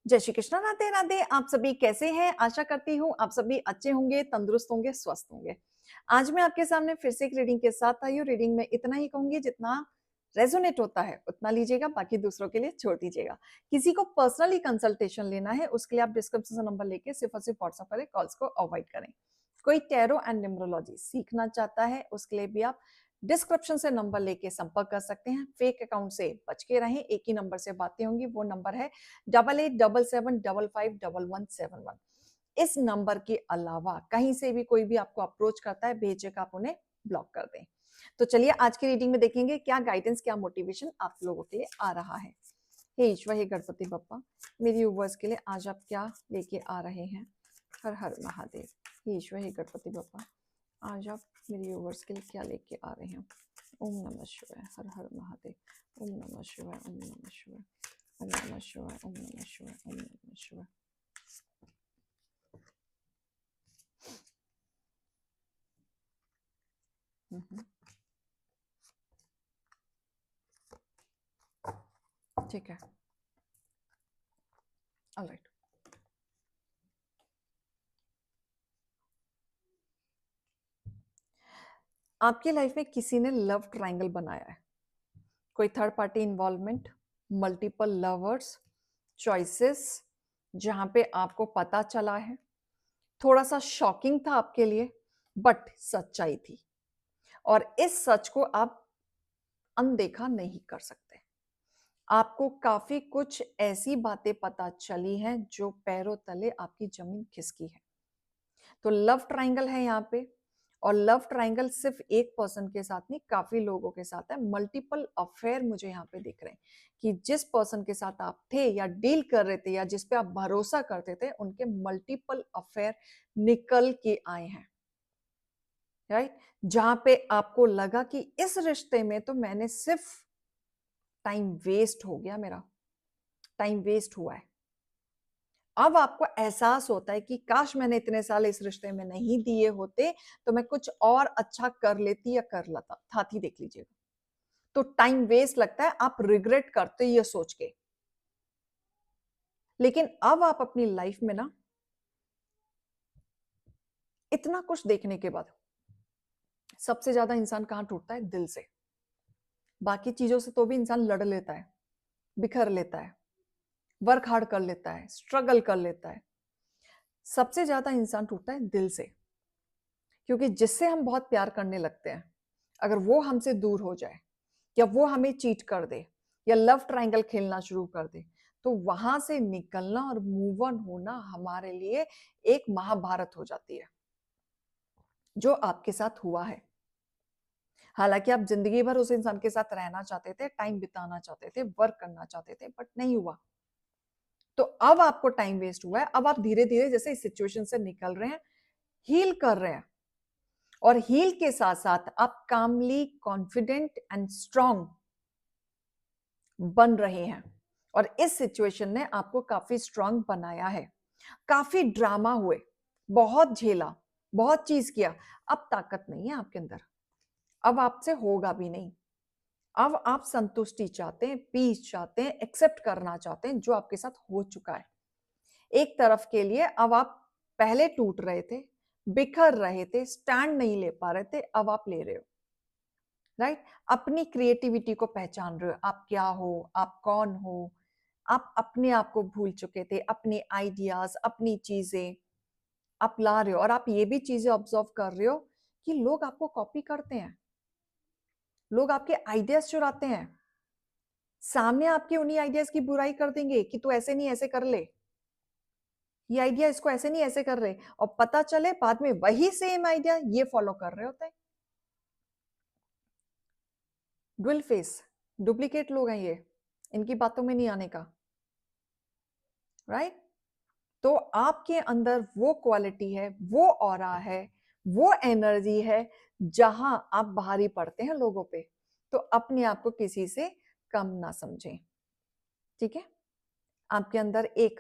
जय श्री कृष्णा, राधे राधे। आप सभी कैसे हैं? आशा करती हूँ आप सभी अच्छे होंगे, तंदुरुस्त होंगे, स्वस्थ होंगे। आज मैं आपके सामने फिर से एक रीडिंग के साथ आई हूँ। रीडिंग में इतना ही कहूंगी जितना रेजोनेट होता है उतना लीजिएगा, बाकी दूसरों के लिए छोड़ दीजिएगा। किसी को पर्सनली कंसल्टेशन लेना है उसके लिए आप डिस्क्रिप्शन से नंबर लेके सिर्फ और सिर्फ व्हाट्सएप करें, कॉल्स को अवॉइड करें। कोई टैरो एंड न्यूमरोलॉजी सीखना चाहता है उसके लिए भी आप डिस्क्रिप्शन से नंबर लेके संपर्क कर सकते हैं। फेक अकाउंट से बच के रहें, एक ही नंबर से बातें होंगी, वो नंबर है 8877751171। इस नंबर के अलावा कहीं से भी कोई भी आपको अप्रोच करता है, बेझिझक आप उन्हें ब्लॉक कर दें। तो चलिए आज की रीडिंग में देखेंगे क्या गाइडेंस, क्या मोटिवेशन आप लोगों के लिए आ रहा है। हे ईश्वर, हे गणपति बप्पा, मेरी व्यूअर्स के लिए आज आप क्या लेके आ रहे हैं। हर हर महादेव। हे ईश्वर, हे गणपति बप्पा, आज आप मेरे व्यूअर्स के लिए क्या लेके आ रहे हैं। ओम नमः शिवाय, हर हर महादेव। ओम नमः शिवाय, ओम नमः शिवाय, ओम नमः शिवाय, ओम नमः शिवाय, ओम नमः शिवाय। ठीक है, ऑलराइट। आपकी लाइफ में किसी ने लव ट्रायंगल बनाया है, कोई third party involvement, multiple lovers, choices, जहां पे आपको पता चला है। थोड़ा सा शॉकिंग था आपके लिए, बट सच्चाई थी और इस सच को आप अनदेखा नहीं कर सकते। आपको काफी कुछ ऐसी बातें पता चली हैं जो पैरों तले आपकी जमीन खिसकी है। तो लव ट्रायंगल है यहाँ पे, और लव ट्रायंगल सिर्फ एक पर्सन के साथ नहीं, काफी लोगों के साथ है। मल्टीपल अफेयर मुझे यहाँ पे दिख रहे हैं कि जिस पर्सन के साथ आप थे या डील कर रहे थे या जिस पे आप भरोसा करते थे, उनके मल्टीपल अफेयर निकल के आए हैं। राइट? जहां पे आपको लगा कि इस रिश्ते में तो मैंने सिर्फ टाइम वेस्ट हो गया, मेरा टाइम वेस्ट हुआ है। अब आपको एहसास होता है कि काश मैंने इतने साल इस रिश्ते में नहीं दिए होते तो मैं कुछ और अच्छा कर लेती या कर लेता था थी, देख लीजिएगा। तो टाइम वेस्ट लगता है, आप रिग्रेट करते ये सोच के। लेकिन अब आप अपनी लाइफ में ना इतना कुछ देखने के बाद, सबसे ज्यादा इंसान कहां टूटता है? दिल से। बाकी चीजों से तो भी इंसान लड़ लेता है, बिखर लेता है, वर्क हार्ड कर लेता है, स्ट्रगल कर लेता है। सबसे ज्यादा इंसान टूटता है दिल से, क्योंकि जिससे हम बहुत प्यार करने लगते हैं, अगर वो हमसे दूर हो जाए या वो हमें चीट कर दे या लव ट्रायंगल खेलना शुरू कर दे, तो वहां से निकलना और मूव ऑन होना हमारे लिए एक महाभारत हो जाती है, जो आपके साथ हुआ है। हालांकि आप जिंदगी भर उस इंसान के साथ रहना चाहते थे, टाइम बिताना चाहते थे, वर्क करना चाहते थे, बट नहीं हुआ। तो अब आपको टाइम वेस्ट हुआ है। अब आप धीरे धीरे जैसे इस सिचुएशन से निकल रहे हैं, हील कर रहे हैं, और हील के साथ साथ आप कामली, कॉन्फिडेंट एंड स्ट्रांग बन रहे हैं। और इस सिचुएशन ने आपको काफी स्ट्रांग बनाया है। काफी ड्रामा हुए, बहुत झेला, बहुत चीज किया। अब ताकत नहीं है आपके अंदर, अब आपसे होगा भी नहीं। अब आप संतुष्टि चाहते हैं, पीस चाहते हैं, एक्सेप्ट करना चाहते हैं जो आपके साथ हो चुका है। एक तरफ के लिए अब आप पहले टूट रहे थे, बिखर रहे थे, स्टैंड नहीं ले पा रहे थे, अब आप ले रहे हो। राइट? अपनी क्रिएटिविटी को पहचान रहे हो, आप क्या हो, आप कौन हो। आप अपने आप को भूल चुके थे, अपने आइडियाज, अपनी चीजें आप ला रहे हो। और आप ये भी चीजें ऑब्जर्व कर रहे हो कि लोग आपको कॉपी करते हैं, लोग आपके आइडियाज चुराते हैं, सामने आपके उन्हीं आइडियाज की बुराई कर देंगे कि तू ऐसे नहीं ऐसे कर ले, ये आइडिया इसको ऐसे नहीं ऐसे कर रहे, और पता चले बाद में वही सेम आइडिया ये फॉलो कर रहे होते हैं। डुअल फेस, डुप्लीकेट लोग हैं ये, इनकी बातों में नहीं आने का। राइट? तो आपके अंदर वो क्वालिटी है, वो ऑरा है, वो एनर्जी है, जहां आप भारी पड़ते हैं लोगों पे। तो अपने आप को किसी से कम ना समझें। ठीक है? आपके अंदर एक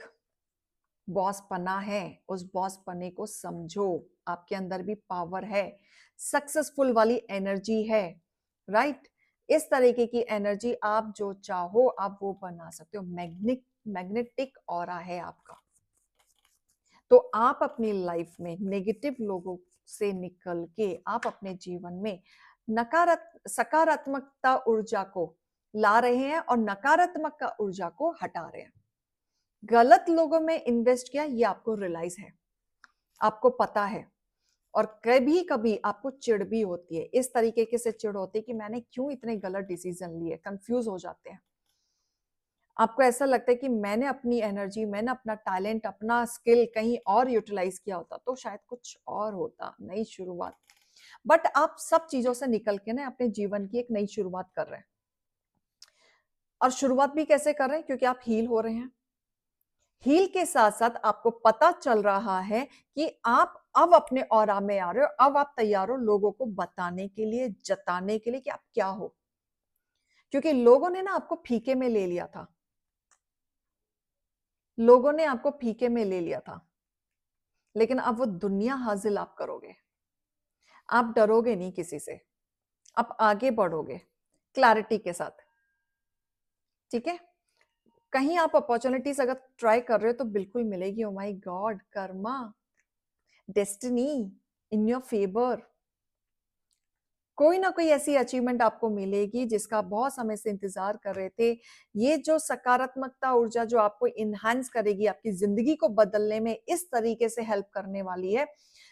बॉस पना है, उस बॉस पने को समझो। आपके अंदर भी पावर है, सक्सेसफुल वाली एनर्जी है। राइट? इस तरीके की एनर्जी आप जो चाहो आप वो बना सकते हो। मैग्नेटिक मैग्नेटिक ऑरा है आपका। तो आप अपनी लाइफ में नेगेटिव लोगों से निकल के आप अपने जीवन में सकारात्मकता ऊर्जा को ला रहे हैं और नकारात्मक का ऊर्जा को हटा रहे हैं। गलत लोगों में इन्वेस्ट किया ये आपको रियलाइज है, आपको पता है, और कभी कभी आपको चिढ़ भी होती है। इस तरीके से चिढ़ होती है कि मैंने क्यों इतने गलत डिसीजन लिए, कंफ्यूज हो जाते हैं। आपको ऐसा लगता है कि मैंने अपनी एनर्जी, मैंने अपना टैलेंट, अपना स्किल कहीं और यूटिलाइज किया होता तो शायद कुछ और होता, नई शुरुआत। बट आप सब चीजों से निकल के ना अपने जीवन की एक नई शुरुआत कर रहे हैं। और शुरुआत भी कैसे कर रहे हैं? क्योंकि आप हील हो रहे हैं। हील के साथ साथ आपको पता चल रहा है कि आप अब अपने ऑरा में आ रहे हो, अब आप तैयार हो लोगों को बताने के लिए, जताने के लिए कि आप क्या हो। क्योंकि लोगों ने ना आपको फीके में ले लिया था, लोगों ने आपको फीके में ले लिया था, लेकिन अब वो दुनिया हासिल आप करोगे। आप डरोगे नहीं किसी से, आप आगे बढ़ोगे क्लैरिटी के साथ। ठीक है? कहीं आप अपॉर्चुनिटीज अगर ट्राई कर रहे हो तो बिल्कुल मिलेगी। Oh my God, Karma, destiny in your favour. कोई ना कोई ऐसी अचीवमेंट आपको मिलेगी जिसका आप बहुत समय से इंतजार कर रहे थे। ये जो सकारात्मकता ऊर्जा जो आपको इनहांस करेगी, आपकी जिंदगी को बदलने में इस तरीके से हेल्प करने वाली है,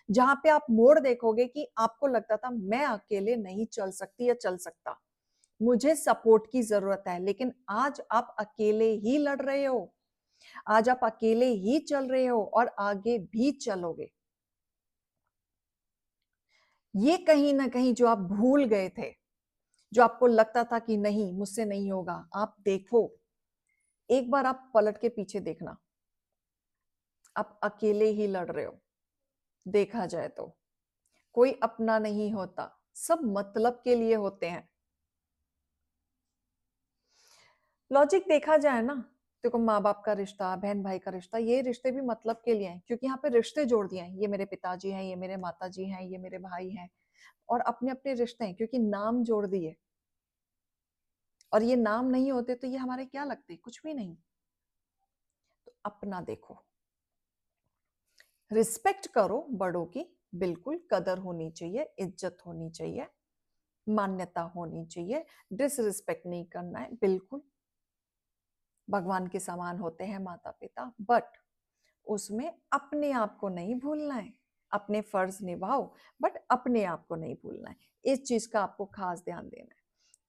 जहां पे आप मोड़ देखोगे कि आपको लगता था मैं अकेले नहीं चल सकती या चल सकता, मुझे सपोर्ट की जरूरत है, लेकिन आज आप अकेले ही लड़ रहे हो, आज आप अकेले ही चल रहे हो और आगे भी चलोगे। ये कहीं ना कहीं जो आप भूल गए थे, जो आपको लगता था कि नहीं मुझसे नहीं होगा, आप देखो, एक बार आप पलट के पीछे देखना, आप अकेले ही लड़ रहे हो। देखा जाए तो कोई अपना नहीं होता, सब मतलब के लिए होते हैं। लॉजिक देखा जाए ना, देखो माँ बाप का रिश्ता, बहन भाई का रिश्ता, ये रिश्ते भी मतलब के लिए हैं, क्योंकि यहाँ पे रिश्ते जोड़ दिए हैं। ये मेरे पिताजी हैं, ये मेरे माताजी हैं, ये मेरे भाई हैं, और अपने अपने रिश्ते हैं क्योंकि नाम जोड़ दिए। और ये नाम नहीं होते तो ये हमारे क्या लगते, कुछ भी नहीं। तो अपना देखो, रिस्पेक्ट करो बड़ों की, बिल्कुल कदर होनी चाहिए, इज्जत होनी चाहिए, मान्यता होनी चाहिए, डिसरिस्पेक्ट नहीं करना है बिल्कुल। भगवान के समान होते हैं माता पिता, बट उसमें अपने आप को नहीं भूलना है। अपने फर्ज निभाओ, बट अपने आप को नहीं भूलना है। इस चीज का आपको खास ध्यान देना है।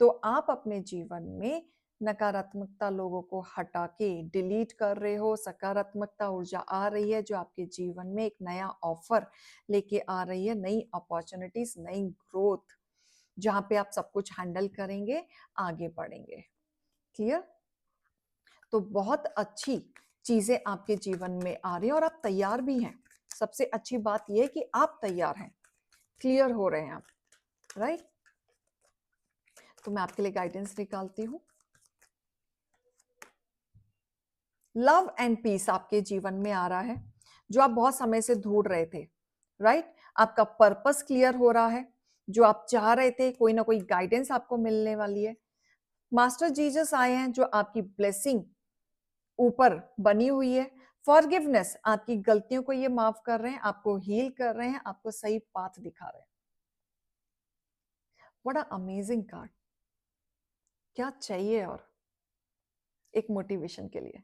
तो आप अपने जीवन में नकारात्मकता लोगों को हटा के डिलीट कर रहे हो, सकारात्मकता ऊर्जा आ रही है जो आपके जीवन में एक नया ऑफर लेके आ रही है, नई अपॉर्चुनिटीज, नई ग्रोथ, जहां पे आप सब कुछ हैंडल करेंगे, आगे बढ़ेंगे। क्लियर? तो बहुत अच्छी चीजें आपके जीवन में आ रही हैं और आप तैयार भी हैं। सबसे अच्छी बात यह कि आप तैयार हैं, क्लियर हो रहे हैं आप, राइट? तो मैं आपके लिए गाइडेंस निकालती हूँ। लव एंड पीस आपके जीवन में आ रहा है, जो आप बहुत समय से ढूंढ रहे थे, राइट? आपका पर्पस क्लियर हो रहा है, जो आप चाह रहे थे, कोई ना कोई गाइडेंस आपको मिलने वाली है। मास्टर जीसस आए हैं जो आपकी ब्लेसिंग ऊपर बनी हुई है। फॉरगिवनेस, आपकी गलतियों को ये माफ कर रहे हैं, आपको हील कर रहे हैं, आपको सही पाथ दिखा रहे हैं। What a amazing card! क्या चाहिए और एक मोटिवेशन के लिए?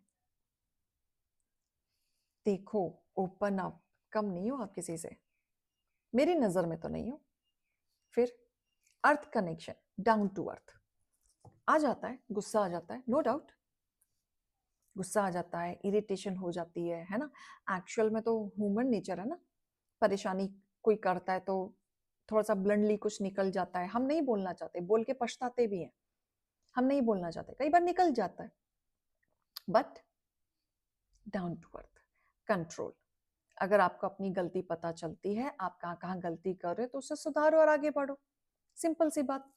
देखो, ओपन अप, कम नहीं हो आप किसी से, मेरी नजर में तो नहीं हो। फिर अर्थ कनेक्शन, डाउन टू अर्थ आ जाता है, गुस्सा आ जाता है, नो डाउट, गुस्सा आ जाता है, इरिटेशन हो जाती है ना? एक्चुअल में तो ह्यूमन नेचर है ना, परेशानी कोई करता है तो थोड़ा सा ब्लंडली कुछ निकल जाता है, हम नहीं बोलना चाहते, बोल के पछताते भी हैं, हम नहीं बोलना चाहते, कई बार निकल जाता है, but down to earth, control. अगर आपको अपनी गलती पता चलती है, आप कहाँ कहाँ गलती कर रहे हो, तो उसे सुधारो और आगे बढ़ो, सिंपल सी बात,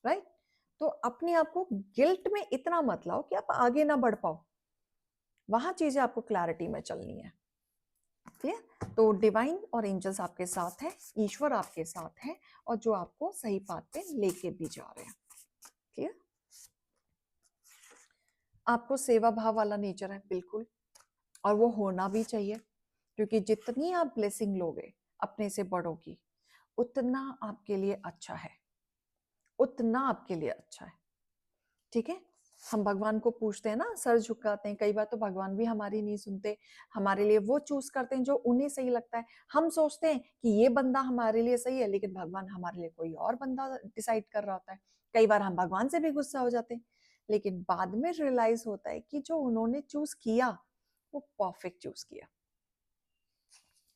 राइट? तो अपने आप को गिल्ट में इतना मत लाओ कि आप आगे ना बढ़ पाओ, वहां चीजें आपको क्लैरिटी में चलनी है। ठीक है? तो डिवाइन और एंजल्स आपके साथ है, ईश्वर आपके साथ है, और जो आपको सही पाथ पे लेके भी जा रहे हैं। ठीक है? आपको सेवा भाव वाला नेचर है बिल्कुल, और वो होना भी चाहिए, क्योंकि जितनी आप ब्लेसिंग लोगे अपने से बड़ों की, उतना आपके लिए अच्छा है, उतना आपके लिए अच्छा है। ठीक है, हम भगवान को पूछते हैं ना, सर झुकाते हैं, कई बार तो भगवान भी हमारी नहीं सुनते, हमारे लिए वो चूज करते हैं जो उन्हें सही लगता है। हम सोचते हैं कि ये बंदा हमारे लिए सही है, लेकिन भगवान हमारे लिए कोई और बंदा डिसाइड कर रहा होता है। कई बार हम भगवान से भी गुस्सा हो जाते हैं, लेकिन बाद में रियलाइज होता है कि जो उन्होंने चूज किया वो परफेक्ट चूज किया।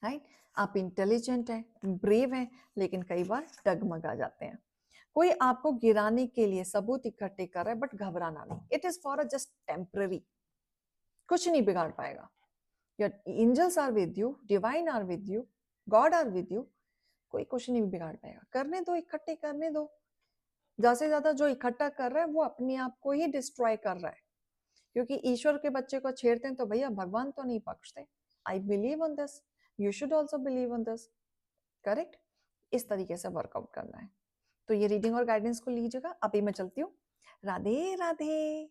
राइट, आप इंटेलिजेंट हैं, ब्रेव हैं, लेकिन कई बार डगमगा जाते हैं। कोई आपको गिराने के लिए सबूत इकट्ठे कर रहा है, बट घबराना नहीं, it is for a just temporary, कुछ नहीं बिगाड़ पाएगा। Your angels are with you, divine are with you, God are with you, कोई कुछ नहीं बिगाड़ पाएगा। करने दो, इकट्ठे करने दो। ज्यादा से ज्यादा जो इकट्ठा कर रहा है वो अपने आप को ही डिस्ट्रॉय कर रहा है, क्योंकि ईश्वर के बच्चे को छेड़ते हैं तो भैया भगवान तो नहीं बख्शते। I believe on this, you should also believe on this. Correct, इस तरीके से वर्कआउट करना है। तो ये रीडिंग और गाइडेंस को लीजिएगा। अभी मैं चलती हूँ। राधे राधे।